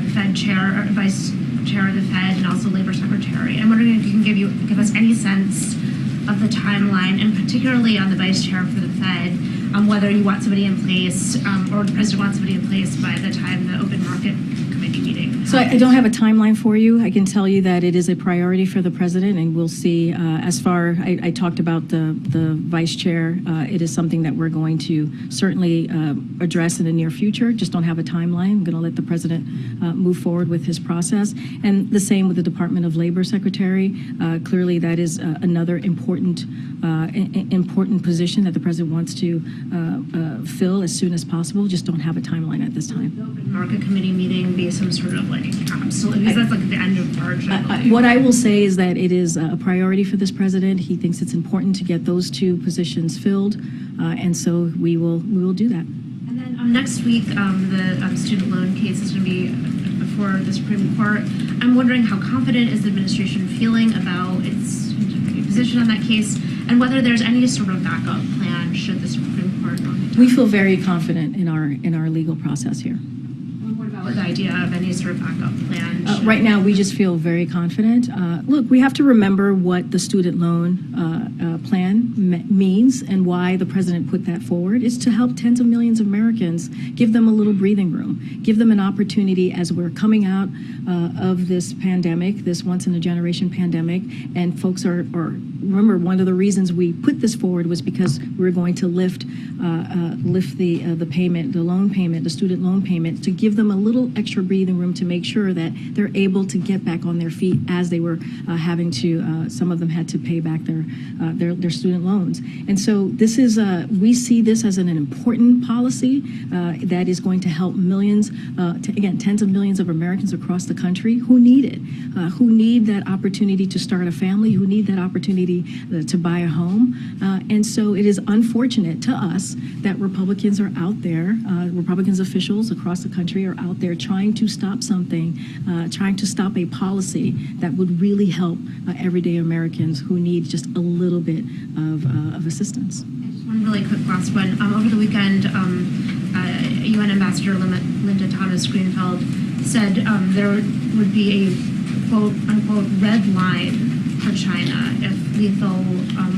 The Fed chair, vice chair of the Fed, and also labor secretary. I'm wondering if you can give us any sense of the timeline, and particularly on the vice chair for the Fed, whether you want somebody in place, or the president wants somebody in place by the time the open market committee meeting. So I don't have a timeline for you. I can tell you that it is a priority for the president, and we'll see. I talked about the vice chair. It is something that we're going to certainly address in the near future. Just don't have a timeline. I'm going to let the president move forward with his process, and the same with the Department of Labor secretary. Clearly, that is another important position that the president wants to fill as soon as possible. Just don't have a timeline at this time. The open market committee meeting be some sort of absolutely, because that's like the end of March. What I will say is that it is a priority for this president. He thinks it's important to get those two positions filled, and so we will do that. And then next week, the student loan case is going to be before the Supreme Court. I'm wondering how confident is the administration feeling about its position on that case, and whether there's any sort of backup plan should the Supreme Court not be done. We feel very confident in our legal process here. What about the idea of any sort of backup plan? Right now, we just feel very confident. Look, we have to remember what the student loan plan means and why the president put that forward. It's to help tens of millions of Americans, give them a little breathing room, give them an opportunity as we're coming out of this pandemic, this once-in-a-generation pandemic, and folks are remember, one of the reasons we put this forward was because we were going to lift the payment, the loan payment, the student loan payment, to give them a little extra breathing room to make sure that they're able to get back on their feet as they were having to. Some of them had to pay back their student loans, and so this is we see this as an important policy that is going to help millions, tens of millions of Americans across the country who need it, who need that opportunity to start a family, who need that opportunity to buy a home. And so it is unfortunate to us that Republicans are out there, Republicans officials across the country are out there trying to stop something, trying to stop a policy that would really help everyday Americans who need just a little bit of assistance. Just one really quick last one. Over the weekend, UN Ambassador Linda Thomas-Greenfield said there would be a quote-unquote red line for China if lethal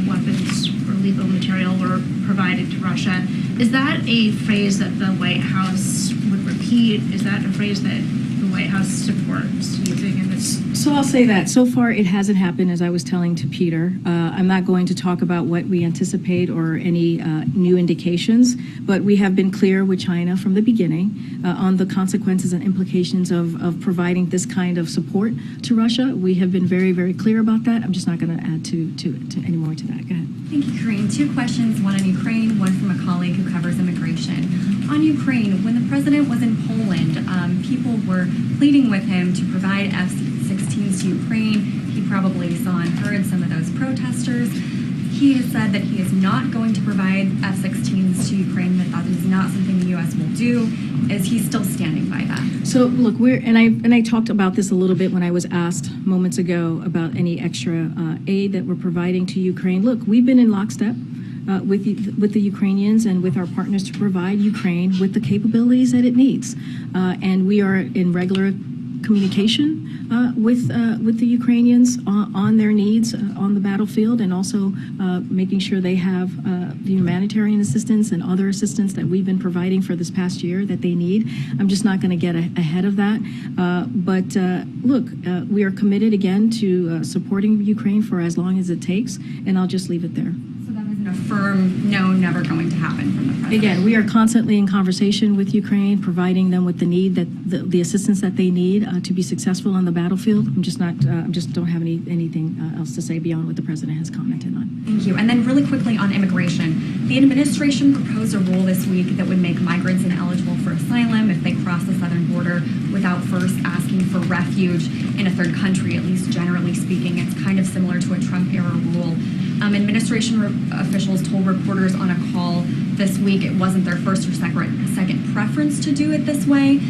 weapons or lethal material were provided to Russia. Is that a phrase that the White House would repeat? Is that a phrase that the White House supports using in this? So I'll say that so far it hasn't happened, as I was telling to Peter. I'm not going to talk about what we anticipate or any new indications, but we have been clear with China from the beginning on the consequences and implications of providing this kind of support to Russia. We have been very, very clear about that. I'm just not going to add to any more to that. Go ahead. Thank you, Corinne. Two questions, one on Ukraine, one from a colleague who covers immigration. On Ukraine, when the president was in Poland, people were pleading with him to provide F-16s to Ukraine. He probably saw and heard some of those protesters. He has said that he is not going to provide F-16s to Ukraine, that is not something the U.S. will do. Is he still standing by that? So look, I talked about this a little bit when I was asked moments ago about any extra aid that we're providing to Ukraine. Look, we've been in lockstep with the Ukrainians and with our partners to provide Ukraine with the capabilities that it needs. And we are in regular communication with the Ukrainians on their needs on the battlefield, and also making sure they have the humanitarian assistance and other assistance that we've been providing for this past year that they need. I'm just not going to get ahead of that. But look, we are committed again to supporting Ukraine for as long as it takes, and I'll just leave it there. So that isn't a firm no, never going to happen from the president? Again, we are constantly in conversation with Ukraine, providing them with the need that the assistance that they need to be successful on the battlefield. I'm just not, just don't have anything else to say beyond what the president has commented on. Thank you. And then really quickly on immigration, the administration proposed a rule this week that would make migrants ineligible for asylum if they cross the southern border without first asking for refuge in a third country, at least generally speaking. It's kind of similar to a Trump-era rule. Administration officials told reporters on a call this week it wasn't their first or second preference to do it this way.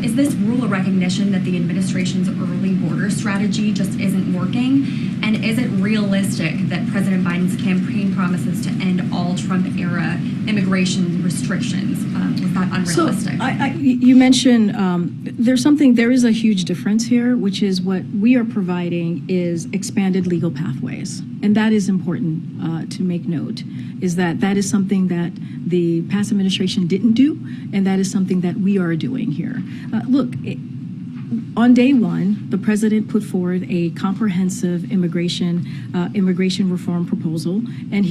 Is this rule a recognition that the administration's early border strategy just isn't working? And is it realistic that President Biden's campaign promises to end all Trump-era immigration restrictions? Was that unrealistic? So you mentioned there is a huge difference here, which is what we are providing is expanded legal pathways. And that is important to make note, is that is something that the past administration didn't do, and that is something that we are doing here. Look, on day one, the president put forward a comprehensive immigration reform proposal, and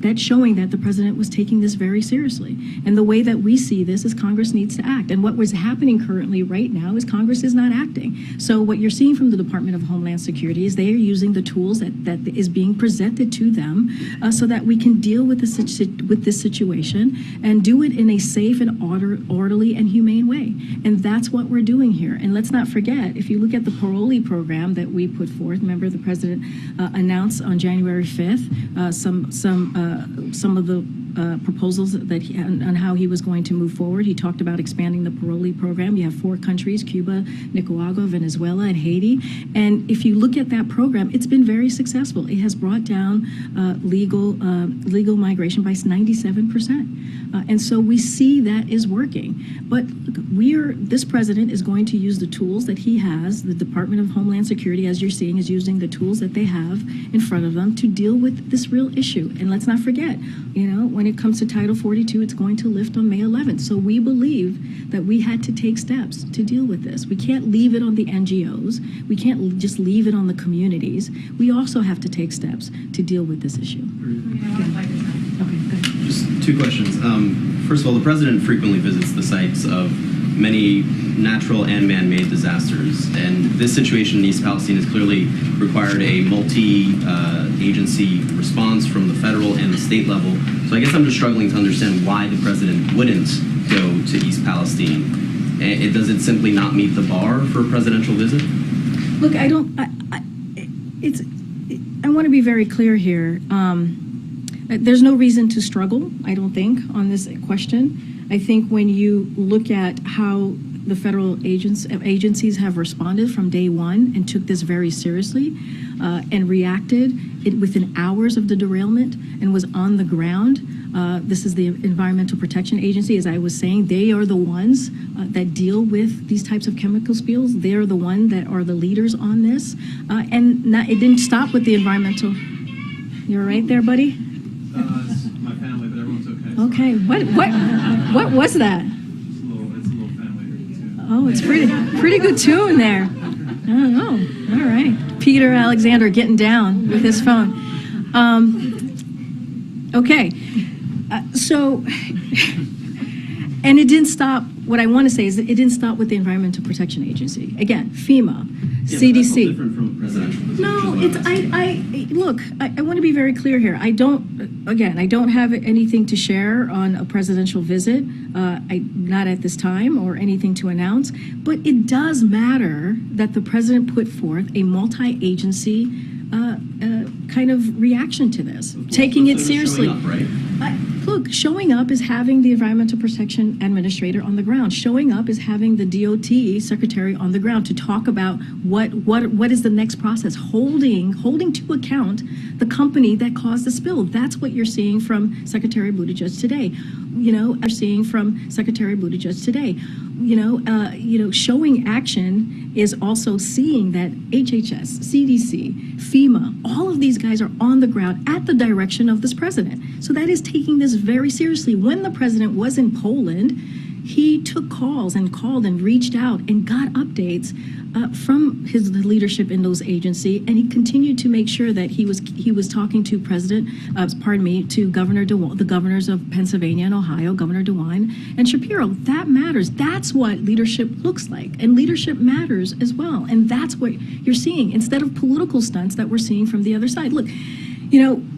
that's showing that the president was taking this very seriously. And the way that we see this is Congress needs to act. And what was happening currently right now is Congress is not acting. So what you're seeing from the Department of Homeland Security is they are using the tools that is being presented to them so that we can deal with this situation and do it in a safe and orderly and humane way. And that's what we're doing here. And let's not forget, if you look at the parolee program that we put forth, remember the president announced on January 5th some of the proposals that on how he was going to move forward. He talked about expanding the parolee program. You have 4 countries, Cuba, Nicaragua, Venezuela, and Haiti. And if you look at that program, it's been very successful. It has brought down legal migration by 97%. And so we see that is working. But this president is going to use the tools that he has. The Department of Homeland Security, as you're seeing, is using the tools that they have in front of them to deal with this real issue. And let's not forget, when it comes to Title 42, it's going to lift on May 11th. So we believe that we had to take steps to deal with this. We can't leave it on the NGOs. We can't just leave it on the communities. We also have to take steps to deal with this issue. Just 2 questions. First of all, the president frequently visits the sites of many natural and man-made disasters, and this situation in East Palestine has clearly required a multi-agency response from the federal and the state level. So I guess I'm just struggling to understand why the president wouldn't go to East Palestine. Does it simply not meet the bar for a presidential visit? Look, I want to be very clear here. There's no reason to struggle, I don't think, on this question. I think when you look at how the federal agencies have responded from day one and took this very seriously and reacted within hours of the derailment and was on the ground. This is the Environmental Protection Agency, as I was saying. They are the ones that deal with these types of chemical spills. They are the ones that are the leaders on this. It didn't stop with the environmental. You're right there, buddy? It's my family, but everyone's okay. Okay. What was that? It's a little family too. Oh, it's pretty good tune there. I don't know. All right. Peter Alexander getting down with his phone. Okay. And it didn't stop. What I want to say is that it didn't stop with the Environmental Protection Agency. Again, FEMA, CDC. That's different from a presidential visit. No, look, I want to be very clear here. I don't have anything to share on a presidential visit, not at this time, or anything to announce. But it does matter that the president put forth a multi-agency kind of reaction to this, taking it seriously. Up, right? look, showing up is having the Environmental Protection Administrator on the ground. Showing up is having the DOT Secretary on the ground to talk about what is the next process. Holding to account the company that caused the spill. That's what you're seeing from Secretary Buttigieg today. Showing action is also seeing that HHS, CDC, FEMA, all of these guys are on the ground at the direction of this president. So that is taking this very seriously. When the president was in Poland, he took calls and called and reached out and got updates from his leadership in those agencies, and he continued to make sure that he was talking to the governors of Pennsylvania and Ohio, Governor DeWine and Shapiro. That matters. That's what leadership looks like, and leadership matters as well. And that's what you're seeing instead of political stunts that we're seeing from the other side. Look,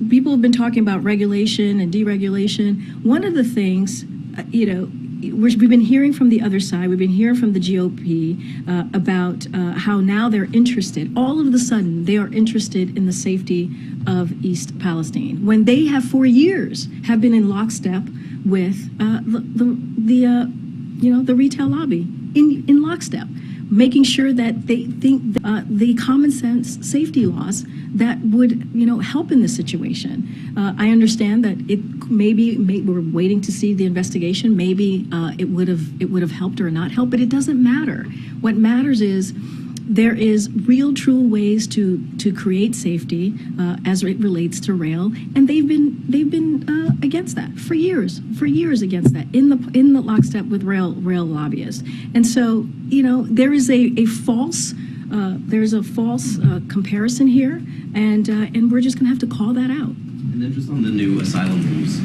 people have been talking about regulation and deregulation. One of the things, we've been hearing from the other side, we've been hearing from the GOP about how now they're interested. All of a sudden, they are interested in the safety of East Palestine, when they have for years have been in lockstep with the retail lobby, in lockstep, making sure that they think the common sense safety laws that would help in this situation. I understand that we're waiting to see the investigation. Maybe it would have helped or not helped, but it doesn't matter. What matters is there is real, true ways to create safety as it relates to rail, and they've been against that for years against that in the lockstep with rail lobbyists. And so there is a false comparison here, and we're just going to have to call that out. And then just on the new asylum rules,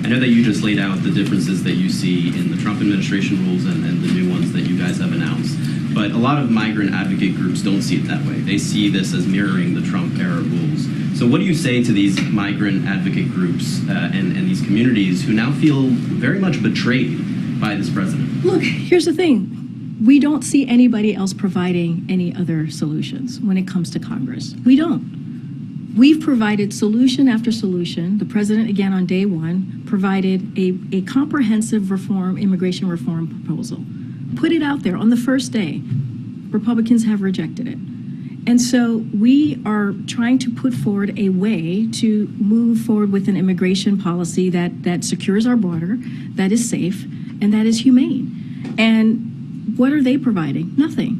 I know that you just laid out the differences that you see in the Trump administration rules and the new ones that you guys have announced. But a lot of migrant advocate groups don't see it that way. They see this as mirroring the Trump era rules. So what do you say to these migrant advocate groups and these communities who now feel very much betrayed by this president? Look, here's the thing. We don't see anybody else providing any other solutions when it comes to Congress. We don't. We've provided solution after solution. The president, again, on day one, provided a comprehensive immigration reform proposal. Put it out there on the first day. Republicans have rejected it. And so we are trying to put forward a way to move forward with an immigration policy that secures our border, that is safe, and that is humane. And what are they providing? Nothing.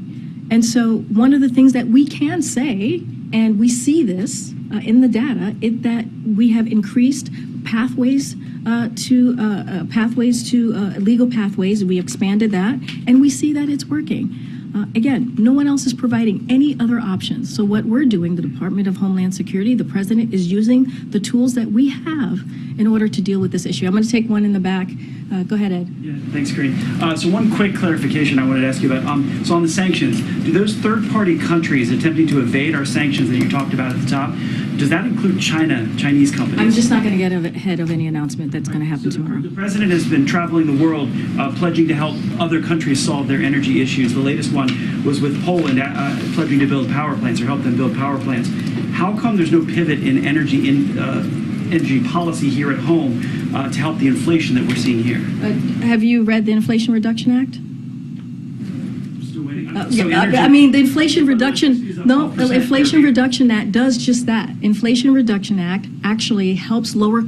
And so one of the things that we can say, and we see this in the data, that we have increased pathways to legal pathways. We expanded that, and we see that it's working. Again, no one else is providing any other options. So what we're doing, the Department of Homeland Security, the president is using the tools that we have in order to deal with this issue. I'm going to take one in the back. Go ahead, Ed. Yeah, thanks, Corinne. So one quick clarification I wanted to ask you about. So on the sanctions, do those third-party countries attempting to evade our sanctions that you talked about at the top, does that include Chinese companies? I'm just not going to get ahead of any announcement that's going to happen tomorrow. The president has been traveling the world pledging to help other countries solve their energy issues. The latest one was with Poland pledging to build power plants or help them build power plants. How come there's no pivot in energy policy here at home to help the inflation that we're seeing here? Have you read the Inflation Reduction Act? Still waiting. The Inflation Reduction Act does just that. Inflation Reduction Act actually helps lower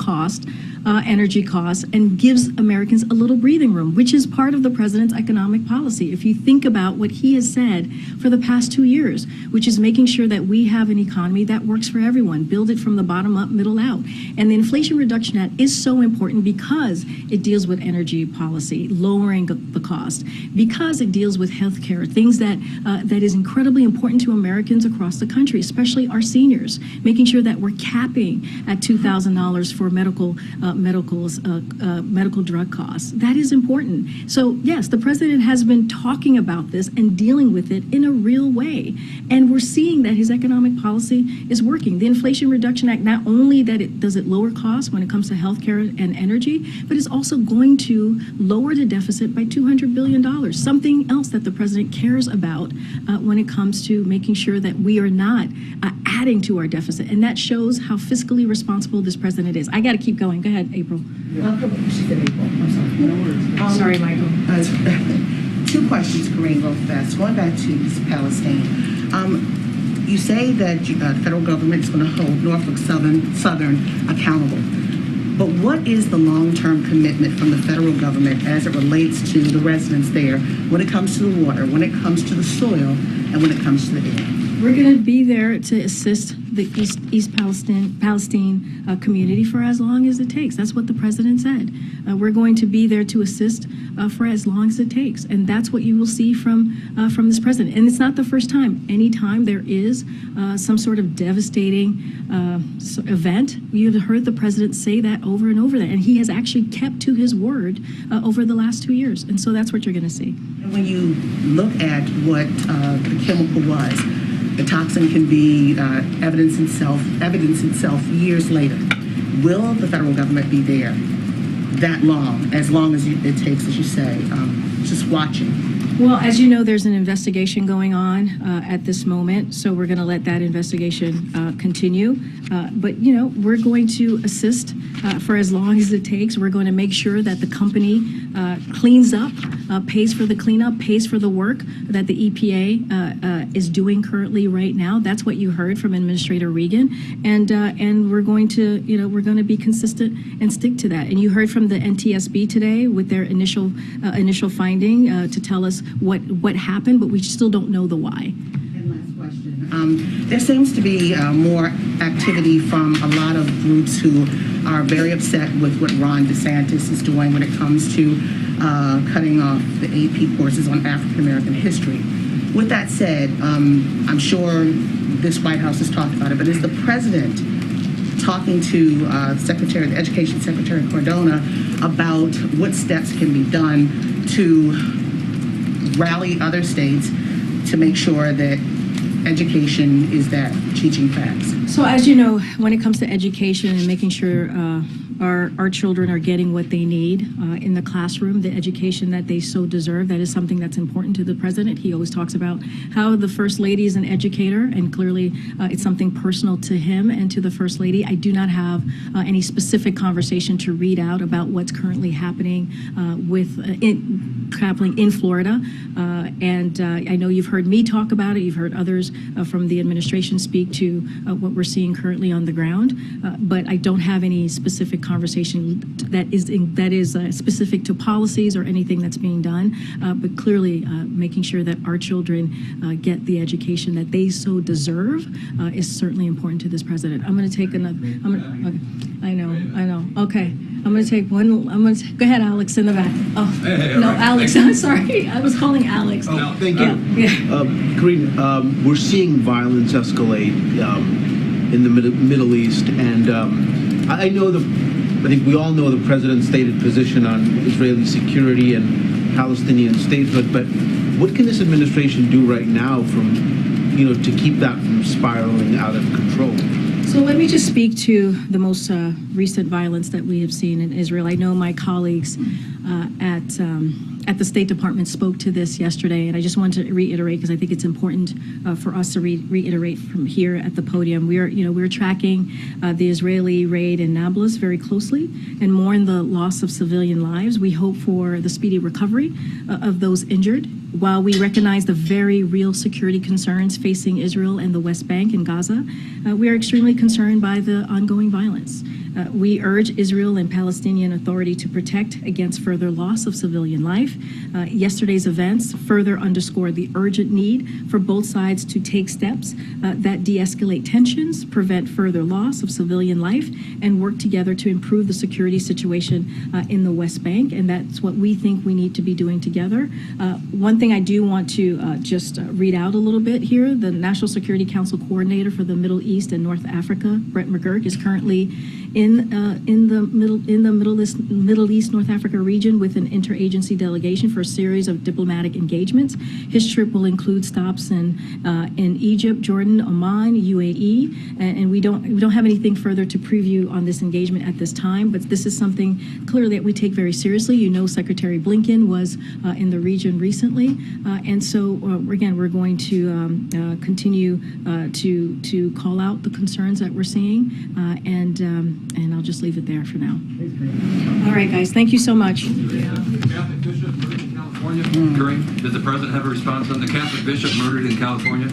energy costs and gives Americans a little breathing room, which is part of the president's economic policy. If you think about what he has said for the past 2 years, which is making sure that we have an economy that works for everyone, build it from the bottom up, middle out. And the Inflation Reduction Act is so important because it deals with energy policy, lowering the cost, because it deals with healthcare, things that is incredibly important to Americans across the country, especially our seniors, making sure that we're capping at $2,000 for medical drug costs. That is important. So yes, the president has been talking about this and dealing with it in a real way. And we're seeing that his economic policy is working. The Inflation Reduction Act, not only that it does it lower costs when it comes to healthcare and energy, but it's also going to lower the deficit by $200 billion, something else that the president cares about when it comes to making sure that we are not adding to our deficit. And that shows how fiscally responsible this president is. I got to keep going. Go ahead. meant April. She said April. I'm sorry. Sorry, Michael. Two questions, Kareem, real fast. Going back to East Palestine. You say that the federal government is going to hold Norfolk Southern accountable. But what is the long-term commitment from the federal government as it relates to the residents there when it comes to the water, when it comes to the soil, and when it comes to the air? We're going to be there to assist the East Palestine community for as long as it takes. That's what the president said. We're going to be there to assist for as long as it takes, and that's what you will see from this president. And it's not the first time. Anytime there is some sort of devastating event, you've heard the president say that over and over, and he has actually kept to his word over the last 2 years. And so that's what you're going to see. And when you look at what the chemical was, the toxin can be evidence itself years later. Will the federal government be there that long as it takes, as you say, just watching? Well, as you know, there's an investigation going on at this moment, so we're going to let that investigation continue. But, you know, we're going to assist for as long as it takes. We're going to make sure that the company cleans up, pays for the cleanup, pays for the work that the EPA is doing currently right now. That's what you heard from Administrator Regan, and we're going to, you know, we're going to be consistent and stick to that. And you heard from the NTSB today with their initial finding to tell us what happened, but we still don't know the why. And last question. There seems to be more activity from a lot of groups who are very upset with what Ron DeSantis is doing when it comes to cutting off the AP courses on African American history. With that said, I'm sure this White House has talked about it, but is the president talking to the Education Secretary Cardona about what steps can be done to rally other states to make sure that education is that teaching facts? So as you know, when it comes to education and making sure our children are getting what they need in the classroom, the education that they so deserve, that is something that's important to the president. He always talks about how the First Lady is an educator, and clearly it's something personal to him and to the First Lady. I do not have any specific conversation to read out about what's currently happening happening in Florida. And I know you've heard me talk about it. You've heard others from the administration speak to what we're seeing currently on the ground. But I don't have any specific conversation that is specific to policies or anything that's being done. But clearly, making sure that our children get the education that they so deserve is certainly important to this president. I'm going to take another. Okay. I know. Okay. I'm going to take one. Go ahead, Alex, in the back. Oh, hey, no, right. Alex. I'm sorry. I was calling Alex. Oh, no, thank you. Yeah. Karine, we're seeing violence escalate in the Middle East, and I think we all know the president's stated position on Israeli security and Palestinian statehood. But what can this administration do right now to keep that from spiraling out of control? So let me just speak to the most recent violence that we have seen in Israel. I know my colleagues at the State Department spoke to this yesterday, and I just wanted to reiterate because I think it's important for us to reiterate from here at the podium. We're tracking the Israeli raid in Nablus very closely and mourn the loss of civilian lives. We hope for the speedy recovery of those injured. While we recognize the very real security concerns facing Israel and the West Bank and Gaza, we are extremely concerned by the ongoing violence. We urge Israel and Palestinian Authority to protect against further loss of civilian life. Yesterday's events further underscore the urgent need for both sides to take steps that de-escalate tensions, prevent further loss of civilian life, and work together to improve the security situation in the West Bank. And that's what we think we need to be doing together. One thing I do want to just read out a little bit here. The National Security Council Coordinator for the Middle East and North Africa, Brett McGurk, is currently in the Middle East North Africa region with an interagency delegation for a series of diplomatic engagements. His trip will include stops in Egypt, Jordan, Oman, UAE, and we don't have anything further to preview on this engagement at this time. But this is something clearly that we take very seriously. You know, Secretary Blinken was in the region recently, and so again, we're going to continue to call out the concerns that we're seeing, And I'll just leave it there for now. All right, guys, thank you so much. Catholic bishop murdered in California? Did the president have a response on the Catholic bishop murdered in California?